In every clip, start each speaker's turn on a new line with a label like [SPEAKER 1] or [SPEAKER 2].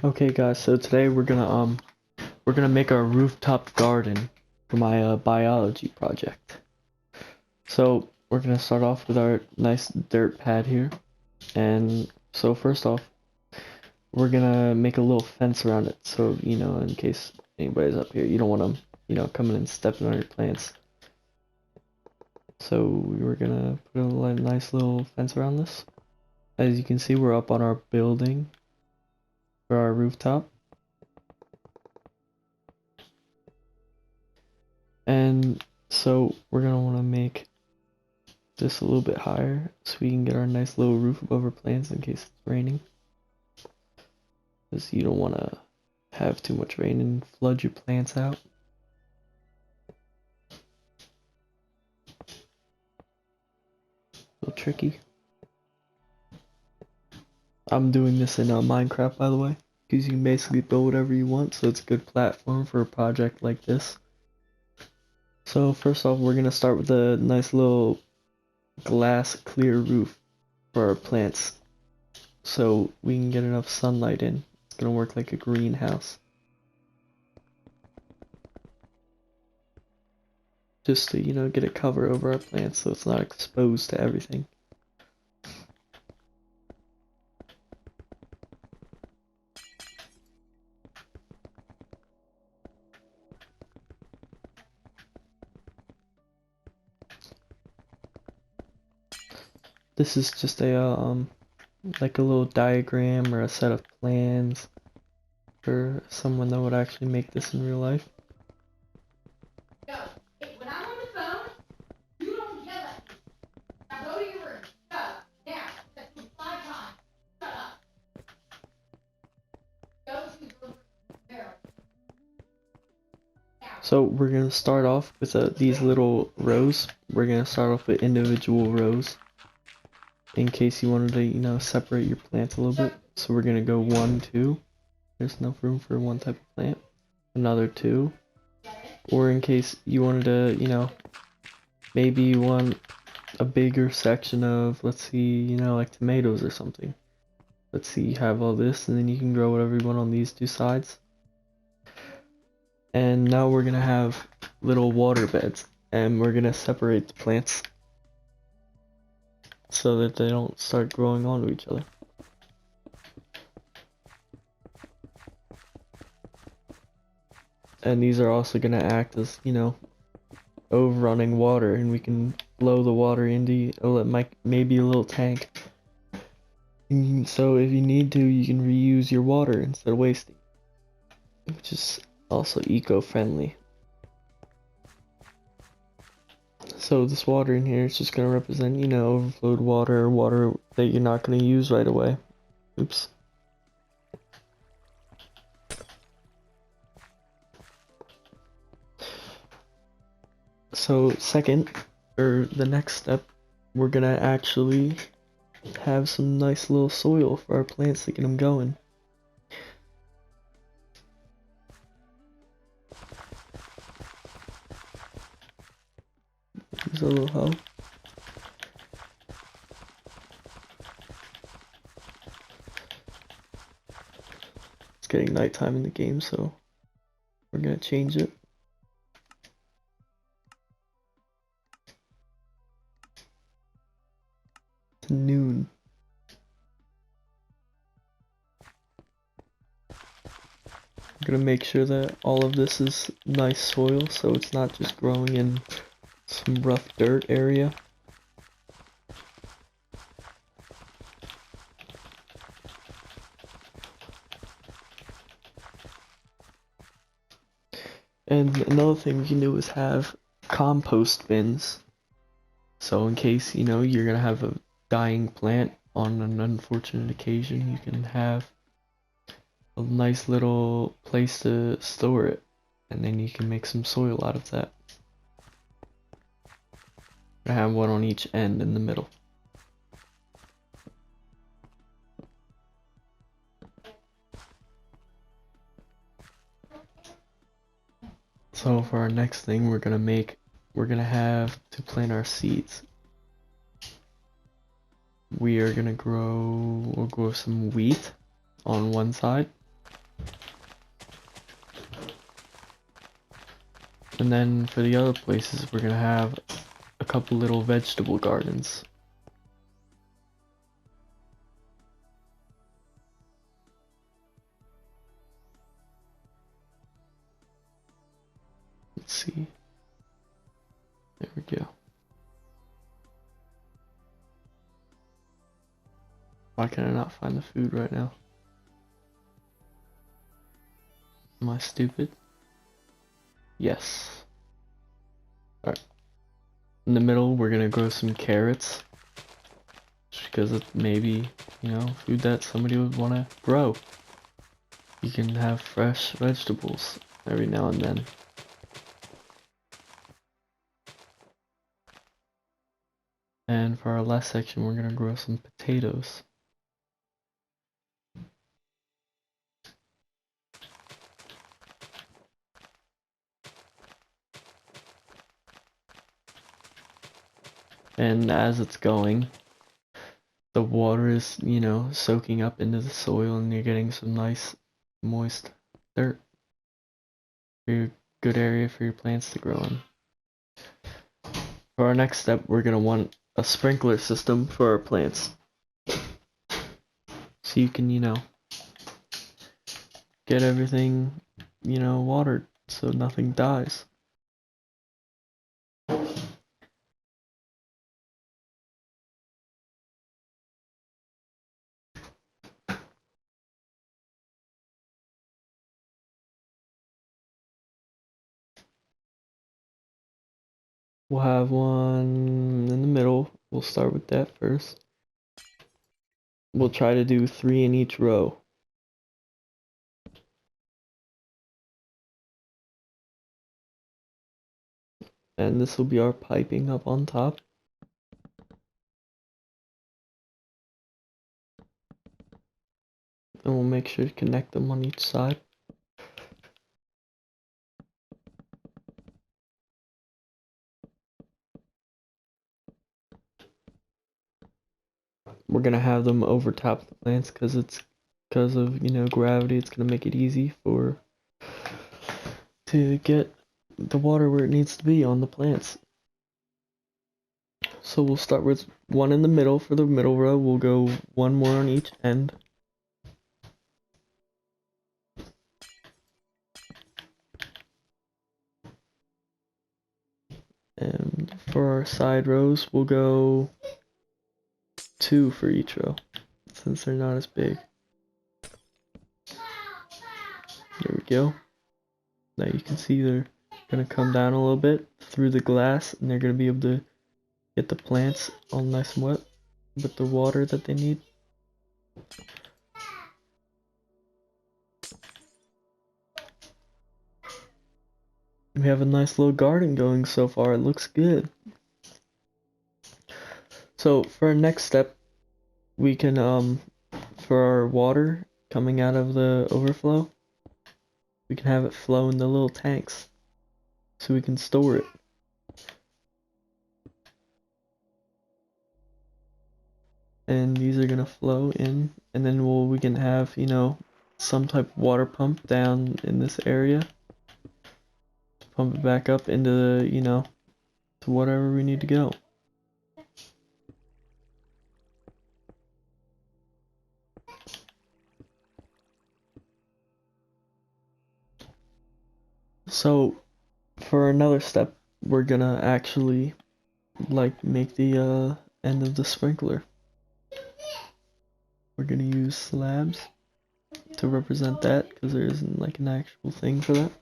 [SPEAKER 1] Okay guys, so today we're gonna make our rooftop garden for my biology project. So we're gonna start off with our nice dirt pad here. And so first off, we're gonna make a little fence around it, so in case anybody's up here, you don't want them, coming and stepping on your plants. So we're gonna put a nice little fence around this. As you can see, we're up on our building for our rooftop. And so we're gonna want to make this a little bit higher so we can get our nice little roof above our plants in case it's raining. Because you don't want to have too much rain and flood your plants out. A little tricky. I'm doing this in Minecraft, by the way, because you can basically build whatever you want, so it's a good platform for a project like this. So first off, we're gonna start with a nice little glass clear roof for our plants so we can get enough sunlight in. It's gonna work like a greenhouse. Just to, get a cover over our plants so it's not exposed to everything. This is just a like a little diagram or a set of plans for someone that would actually make this in real life.
[SPEAKER 2] Yo, when I'm on the phone, you don't yell at me. Now go to your room. Go. Now. That's 5 times. Shut up. Go to your room. There. Now.
[SPEAKER 1] So we're gonna start off with these little rows. We're gonna start off with individual rows in case you wanted to, separate your plants a little bit. So we're gonna go 1, 2. There's enough room for one type of plant. Another 2. Or in case you wanted to, maybe you want a bigger section of, let's see, like tomatoes or something. Let's see, you have all this, and then you can grow whatever you want on these 2 sides. And now we're gonna have little water beds, and we're gonna separate the plants so that they don't start growing onto each other. And these are also gonna act as, overrunning water, and we can blow the water into maybe a little tank. And so if you need to, you can reuse your water instead of wasting, which is also eco-friendly. So this water in here is just going to represent, overflowed water or water that you're not going to use right away. Oops. So the next step, we're going to actually have some nice little soil for our plants to get them going. Use a little hoe. It's getting nighttime in the game, so we're gonna change it to noon. I'm gonna make sure that all of this is nice soil, so it's not just growing in some rough dirt area. And another thing we can do is have compost bins. So in case, you're gonna have a dying plant on an unfortunate occasion, you can have a nice little place to store it, and then you can make some soil out of that. I have one on each end in the middle. So for our next thing, we're gonna have to plant our seeds. We'll grow some wheat on one side, And then for the other places, we're gonna have a couple little vegetable gardens. Let's see. There we go. Why can I not find the food right now? Am I stupid? Yes. Alright. In the middle, we're gonna grow some carrots. Just because it's maybe, you know, food that somebody would want to grow. You can have fresh vegetables every now and then. And for our last section, we're gonna grow some potatoes. And as it's going, the water is, you know, soaking up into the soil and you're getting some nice moist dirt. For good area for your plants to grow in. For our next step, we're gonna want a sprinkler system for our plants. So you can, you know, get everything, you know, watered so nothing dies. We'll have one in the middle. We'll start with that first. We'll try to do 3 in each row. And this will be our piping up on top. And we'll make sure to connect them on each side. We're gonna have them over top the plants because of, you know, gravity. It's gonna make it easy to get the water where it needs to be on the plants. So we'll start with one in the middle for the middle row. We'll go one more on each end. And for our side rows, we'll go 2 for each row, since they're not as big. There we go. Now you can see they're gonna come down a little bit through the glass, and they're gonna be able to get the plants all nice and wet with the water that they need. We have a nice little garden going so far. It looks good. So for our next step, we can for our water coming out of the overflow, we can have it flow in the little tanks so we can store it. And these are gonna flow in, and then we can have, you know, some type of water pump down in this area to pump it back up into the, you know, to whatever we need to go. So for another step, we're gonna actually like make the end of the sprinkler. We're gonna use slabs to represent that because there isn't like an actual thing for that.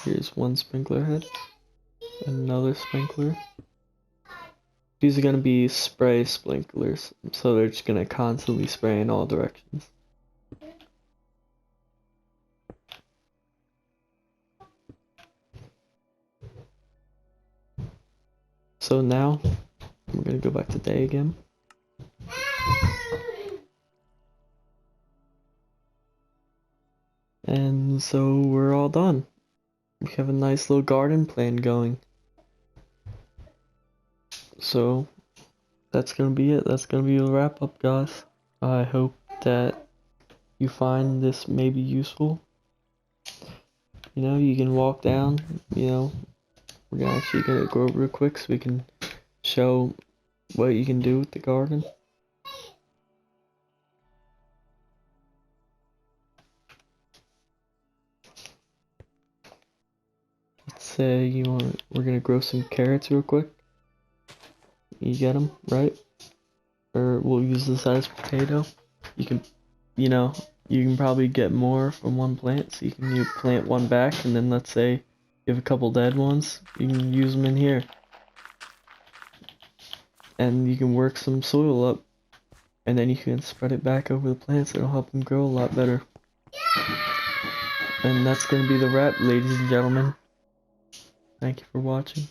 [SPEAKER 1] Here's one sprinkler head, another sprinkler. These are gonna be spray sprinklers, so they're just gonna constantly spray in all directions. So now, we're gonna go back to day again. And so we're all done. We have a nice little garden plan going. So that's gonna be it. That's gonna be a wrap up, guys. I hope that you find this may be useful, you know, you can walk down, you know, we're actually gonna go real quick so we can show what you can do with the garden. Let's say we're gonna grow some carrots real quick. You get them, right? Or we'll use the size potato. You can, you know, you can probably get more from one plant, so you plant one back, and then let's say you have a couple dead ones, you can use them in here. And you can work some soil up, and then you can spread it back over the plants. It'll help them grow a lot better. And that's gonna be the wrap, ladies and gentlemen. Thank you for watching.